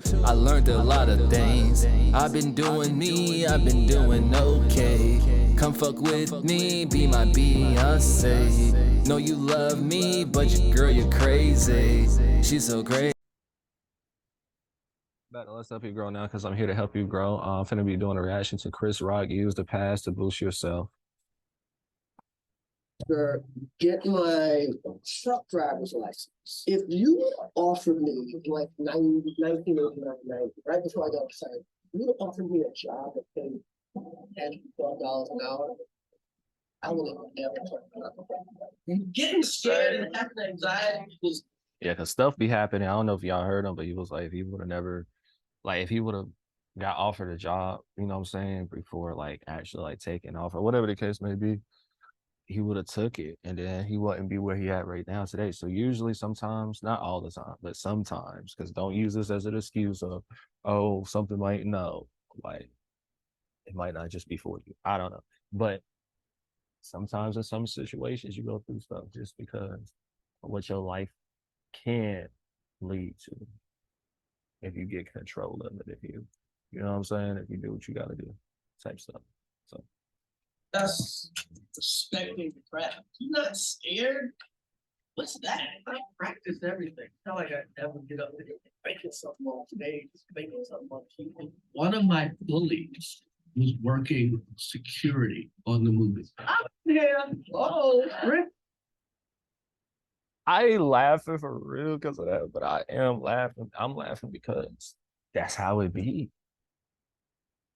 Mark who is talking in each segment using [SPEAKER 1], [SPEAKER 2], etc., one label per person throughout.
[SPEAKER 1] too. I learned a lot of things. I've been doing me, I've been doing okay. Come fuck with me, be my Beyonce. Know you love me, but your girl, you're crazy. She's so great.
[SPEAKER 2] Let's help you grow now, because I'm here to help you grow. I'm finna be doing a reaction to Chris Rock. Use the past to boost yourself.
[SPEAKER 3] Get my truck driver's license. If you offered me like 1989, right before I got excited, you offered me a job that paid $12 an hour, I would have never talked about it. Getting scared and having anxiety was.
[SPEAKER 2] Yeah, because stuff be happening. I don't know if y'all heard him, but he was like, if he would have never, like, if he would have got offered a job, you know what I'm saying, before like actually like taking off or whatever the case may be, he would have took it, and then he wouldn't be where he at right now today. So usually, sometimes, not all the time, but sometimes, because don't use this as an excuse of, oh, something might no, like it might not just be for you. I don't know, but sometimes in some situations you go through stuff just because of what your life can lead to if you get control of it. If you know what I'm saying, if you do what you got to do, type stuff. So.
[SPEAKER 3] That's respecting the craft. You're not scared. What's that? I practice everything. It's not like I ever get up and making something on stage, making something on TV. One of my bullies was working security on the movie. Yeah. Oh, Rick.
[SPEAKER 2] I ain't laughing for real because of that, but I am laughing. I'm laughing because that's how it be.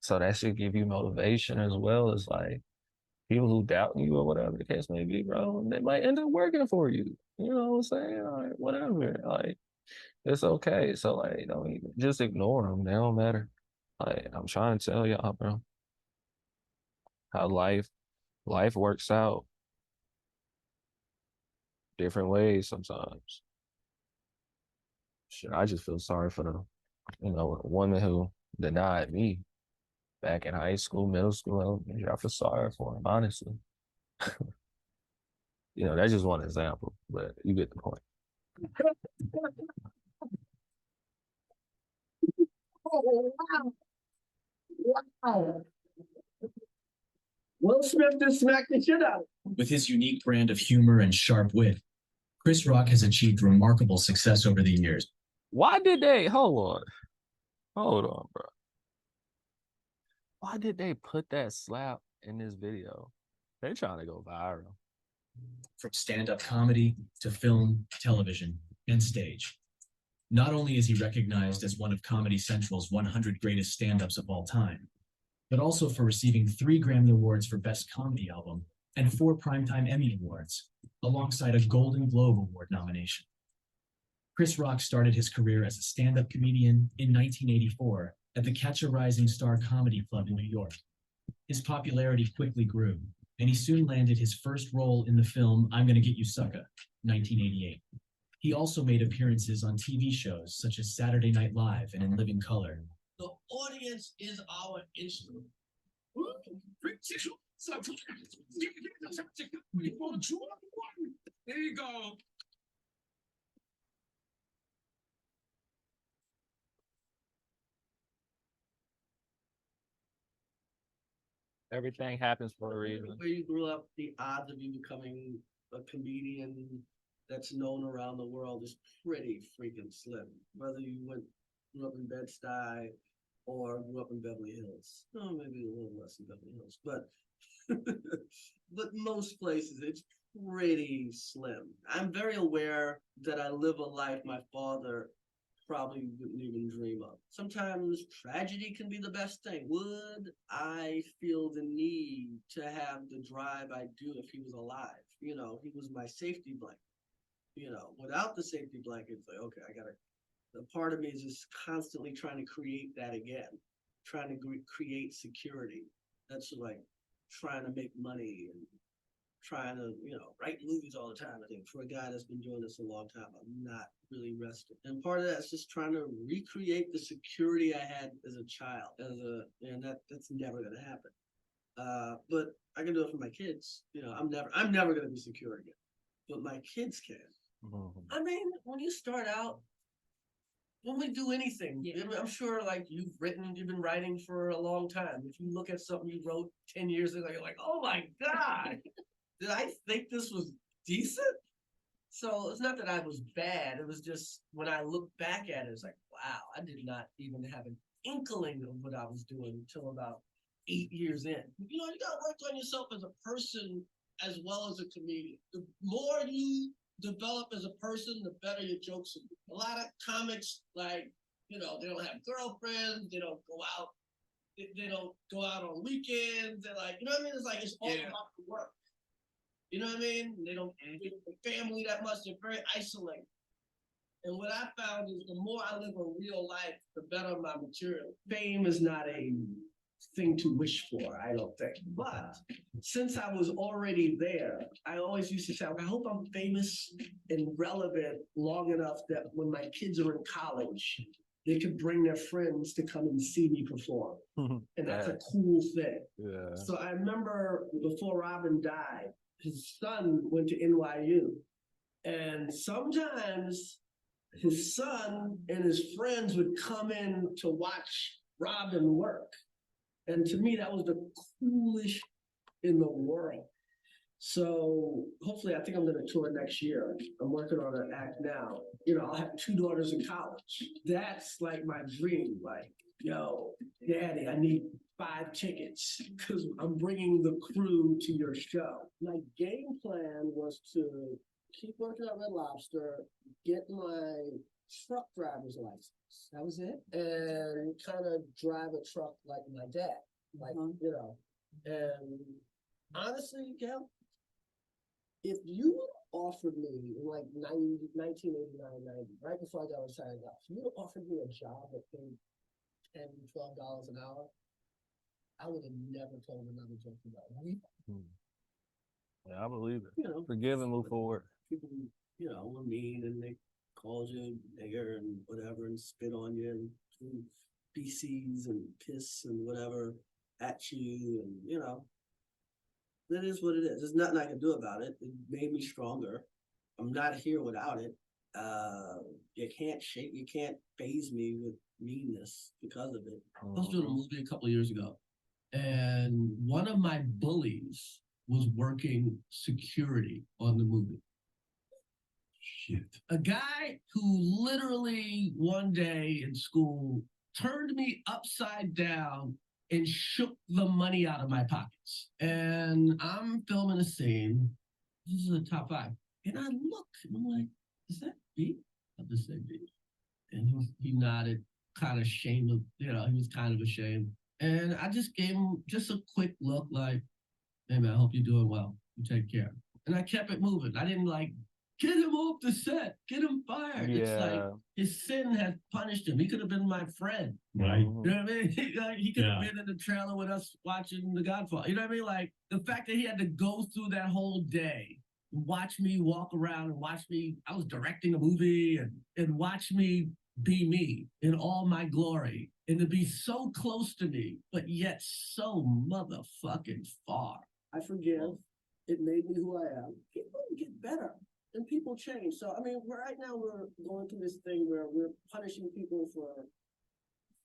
[SPEAKER 2] So that should give you motivation as well as like people who doubt you or whatever the case may be, bro. They might end up working for you. You know what I'm saying? All right, whatever. Like, it's okay. So like, don't even just ignore them. They don't matter. Like, I'm trying to tell y'all, bro, how life works out different ways sometimes. Shit, I just feel sorry for the, woman who denied me back in high school, middle school, elementary. I feel sorry for him, honestly. That's just one example, but you get the point.
[SPEAKER 3] Oh, wow. Will Smith just smacked the shit out.
[SPEAKER 4] With his unique brand of humor and sharp wit, Chris Rock has achieved remarkable success over the years.
[SPEAKER 2] Why did they, hold on, bro. Why did they put that slap in this video? They're trying to go viral.
[SPEAKER 4] From stand-up comedy to film, television, and stage. Not only is he recognized as one of Comedy Central's 100 greatest stand-ups of all time, but also for receiving 3 Grammy Awards for Best Comedy Album and 4 Primetime Emmy Awards, alongside a Golden Globe Award nomination. Chris Rock started his career as a stand-up comedian in 1984 at the Catch a Rising Star Comedy Club in New York. His popularity quickly grew, and he soon landed his first role in the film I'm Gonna Get You Sucker, 1988. He also made appearances on TV shows such as Saturday Night Live and In Living Color.
[SPEAKER 3] The audience is our instrument.
[SPEAKER 5] There you go.
[SPEAKER 2] Everything happens for a reason.
[SPEAKER 3] Where you grew up, the odds of you becoming a comedian that's known around the world is pretty freaking slim. Whether you grew up in Bed-Stuy or grew up in Beverly Hills. Oh, maybe a little less in Beverly Hills, but but most places it's pretty slim. I'm very aware that I live a life my father probably wouldn't even dream of. Sometimes tragedy can be the best thing. Would I feel the need to have the drive I do if he was alive? He was my safety blanket. Without the safety blanket, it's like, okay, the part of me is just constantly trying to create that again, trying to create security. That's like trying to make money and trying to, write movies all the time. I think for a guy that's been doing this a long time, I'm not really rested. And part of that's just trying to recreate the security I had as a child, and that's never gonna happen. But I can do it for my kids. I'm never gonna be secure again, but my kids can. Mm-hmm. I mean, when you start out, when we do anything,
[SPEAKER 5] Yeah.
[SPEAKER 3] I mean, I'm sure like you've been writing for a long time. If you look at something you wrote 10 years ago, you're like, oh my God, did I think this was decent? So it's not that I was bad. It was just when I look back at it, it's like, wow, I did not even have an inkling of what I was doing until about 8 years in. You gotta work on yourself as a person as well as a comedian. The more you develop as a person, the better your jokes will be. A lot of comics, like, they don't have girlfriends, they don't go out, they don't go out on weekends. They're like, what I mean? It's like, it's all about the work. You know what I mean? They don't get the family that much. They're very isolated. And what I found is the more I live a real life, the better my material. Fame is not a thing to wish for, I don't think. But since I was already there, I always used to say, I hope I'm famous and relevant long enough that when my kids are in college, they could bring their friends to come and see me perform. And that's a cool thing.
[SPEAKER 2] Yeah.
[SPEAKER 3] So I remember before Robin died, his son went to NYU. And sometimes his son and his friends would come in to watch Robin work. And to me, that was the coolest in the world. So hopefully, I think I'm going to tour next year. I'm working on an act now. I'll have 2 daughters in college. That's like my dream. Like, yo, Daddy, I need 5 tickets because I'm bringing the crew to your show. My game plan was to keep working at Red Lobster, get my truck driver's license. That was it? And kind of drive a truck like my dad. Like, and honestly, Gal, if you offered me in like 1989, 90, right before I got retired, if you offered me a job that paid $10, $12 an hour, I would have never told another joke about it.
[SPEAKER 2] Yeah, I believe it. Forgive and move forward.
[SPEAKER 3] People, were mean and they called you nigger and whatever and spit on you and threw feces and piss and whatever at you, and that is what it is. There's nothing I can do about it. It made me stronger. I'm not here without it. You can't faze me with meanness because of it. I was doing a movie a couple of years ago, and one of my bullies was working security on the movie. Shit. A guy who literally one day in school turned me upside down and shook the money out of my pockets. And I'm filming a scene. This is the top 5. And I look, and I'm like, is that B? I'll just say B. And he nodded, kind of ashamed. He was kind of ashamed. And I just gave him just a quick look like, hey man, I hope you're doing well. You take care. And I kept it moving. I didn't like, get him off the set, get him fired.
[SPEAKER 2] Yeah.
[SPEAKER 3] It's like his sin had punished him. He could have been my friend.
[SPEAKER 4] Right.
[SPEAKER 3] You know what I mean? He could have been in the trailer with us watching The Godfather. You know what I mean? Like the fact that he had to go through that whole day, watch me walk around and watch me, I was directing a movie and watch me be me in all my glory and to be so close to me, but yet so motherfucking far. I forgive. It made me who I am. People get better. And people change. So, I mean, right now we're going through this thing where we're punishing people for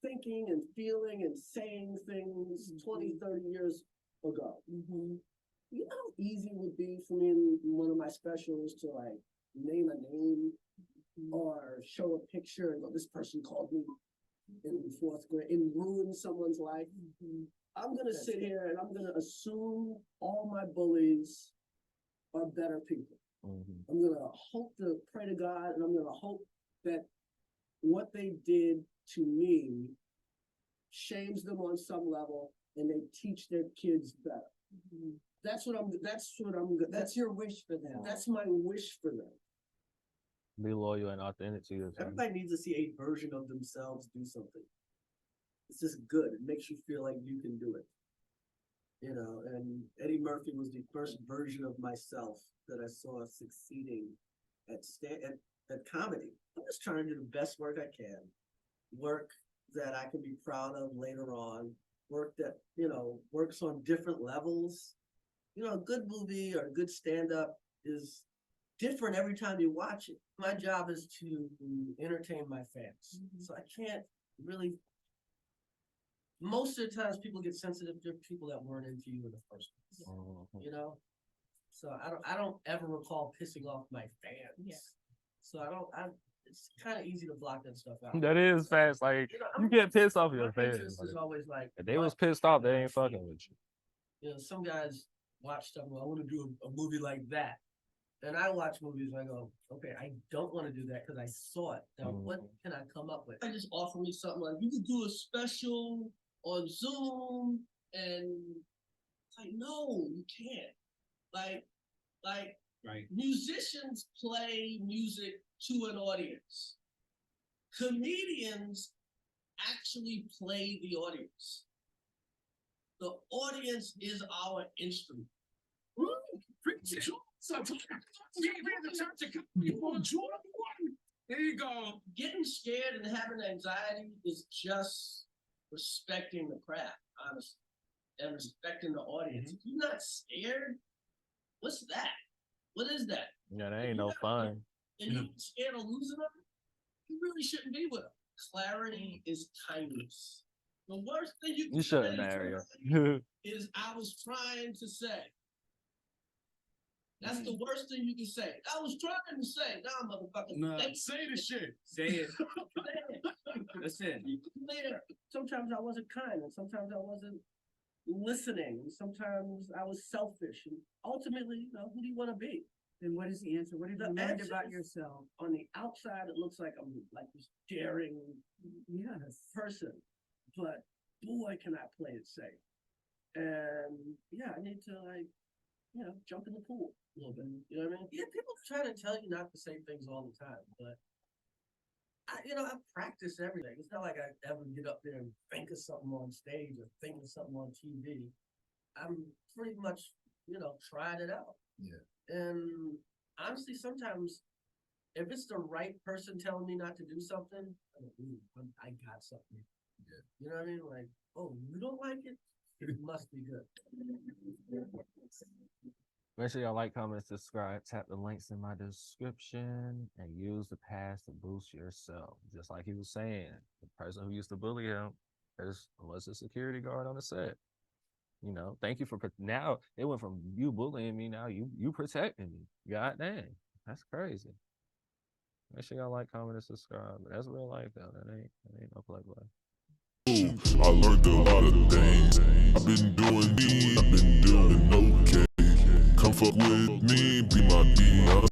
[SPEAKER 3] thinking and feeling and saying things 20, 30 years ago. You know how easy it would be for me in one of my specials to like name a name or show a picture and go, this person called me in 4th grade and ruin someone's life. I'm going to sit here and I'm going to assume all my bullies are better people. I'm going to hope to pray to God, and I'm going to hope that what they did to me shames them on some level, and they teach their kids better. That's your wish for them. That's my wish for them.
[SPEAKER 2] Be loyal and authentic to yourself.
[SPEAKER 3] Everybody needs to see a version of themselves do something. It's just good. It makes you feel like you can do it. And Eddie Murphy was the first version of myself that I saw succeeding at comedy. I'm just trying to do the best work I can, work that I can be proud of later on, work that, works on different levels. A good movie or a good stand-up is different every time you watch it. My job is to entertain my fans. So I can't really, most of the times people get sensitive to people that weren't into you in the first place, you know? So I don't ever recall pissing off my fans.
[SPEAKER 5] Yeah.
[SPEAKER 3] So it's kind of easy to block that stuff out.
[SPEAKER 2] That is fast. Like,
[SPEAKER 3] You know,
[SPEAKER 2] you get pissed off
[SPEAKER 3] My
[SPEAKER 2] your fans.
[SPEAKER 3] interest is always like,
[SPEAKER 2] If they was
[SPEAKER 3] what
[SPEAKER 2] pissed off,
[SPEAKER 3] can
[SPEAKER 2] they
[SPEAKER 3] I
[SPEAKER 2] ain't
[SPEAKER 3] feel?
[SPEAKER 2] fucking with you.
[SPEAKER 3] You know, some guys watch stuff, well, I want to do a movie like that. And I watch movies and I go, okay, I don't want to do that because I saw it. Now, what can I come up with? I just offer me something like, you could do a special on Zoom, and it's like, no, you can't. Like,
[SPEAKER 4] Right.
[SPEAKER 3] musicians play music to an audience. Comedians actually play the audience. The audience is our instrument.
[SPEAKER 5] There you go.
[SPEAKER 3] Getting scared and having anxiety is just respecting the craft, honestly, and respecting the audience. If you're not scared, what's that? What is that?
[SPEAKER 2] Yeah, that ain't no fun.
[SPEAKER 3] And you're scared of losing them, you really shouldn't be with them. Clarity is kindness. The worst thing you can
[SPEAKER 2] You shouldn't
[SPEAKER 3] say to
[SPEAKER 2] marry her.
[SPEAKER 3] somebody is I was trying to say. That's the worst thing you can say. I was trying to say. Nah, motherfucker.
[SPEAKER 5] Nah,
[SPEAKER 3] Say
[SPEAKER 5] say the shit.
[SPEAKER 3] Say it. Listen. Sometimes I wasn't kind, and sometimes I wasn't listening, and sometimes I was selfish. And ultimately, you know, who do you want to be?
[SPEAKER 5] And what is the answer? What have
[SPEAKER 3] The
[SPEAKER 5] you learned
[SPEAKER 3] answer
[SPEAKER 5] about
[SPEAKER 3] is-
[SPEAKER 5] yourself?
[SPEAKER 3] On the outside, it looks like I'm like this daring
[SPEAKER 5] Yes.
[SPEAKER 3] person, but boy, can I play it safe. And yeah, I need to jump in the pool a little bit. You know what I mean? Yeah, people try to tell you not to say things all the time, but I practice everything. It's not like I ever get up there and think of something on stage or think of something on TV. I'm pretty much, tried it out.
[SPEAKER 6] Yeah.
[SPEAKER 3] And honestly, sometimes if it's the right person telling me not to do something, I'm like, ooh, I got something.
[SPEAKER 6] Yeah.
[SPEAKER 3] You know what I mean? Like, oh, you don't like it? It must be good.
[SPEAKER 2] Make sure y'all like, comment, subscribe, tap the links in my description, and use the pass to boost yourself. Just like he was saying, the person who used to bully him was a security guard on the set. Thank you for now. It went from you bullying me, now you protecting me. God dang, that's crazy. Make sure y'all like, comment, and subscribe. But that's real life though. That ain't no play.
[SPEAKER 6] I learned a lot of things. I've been doing me, I've been doing okay. Come fuck with me, be my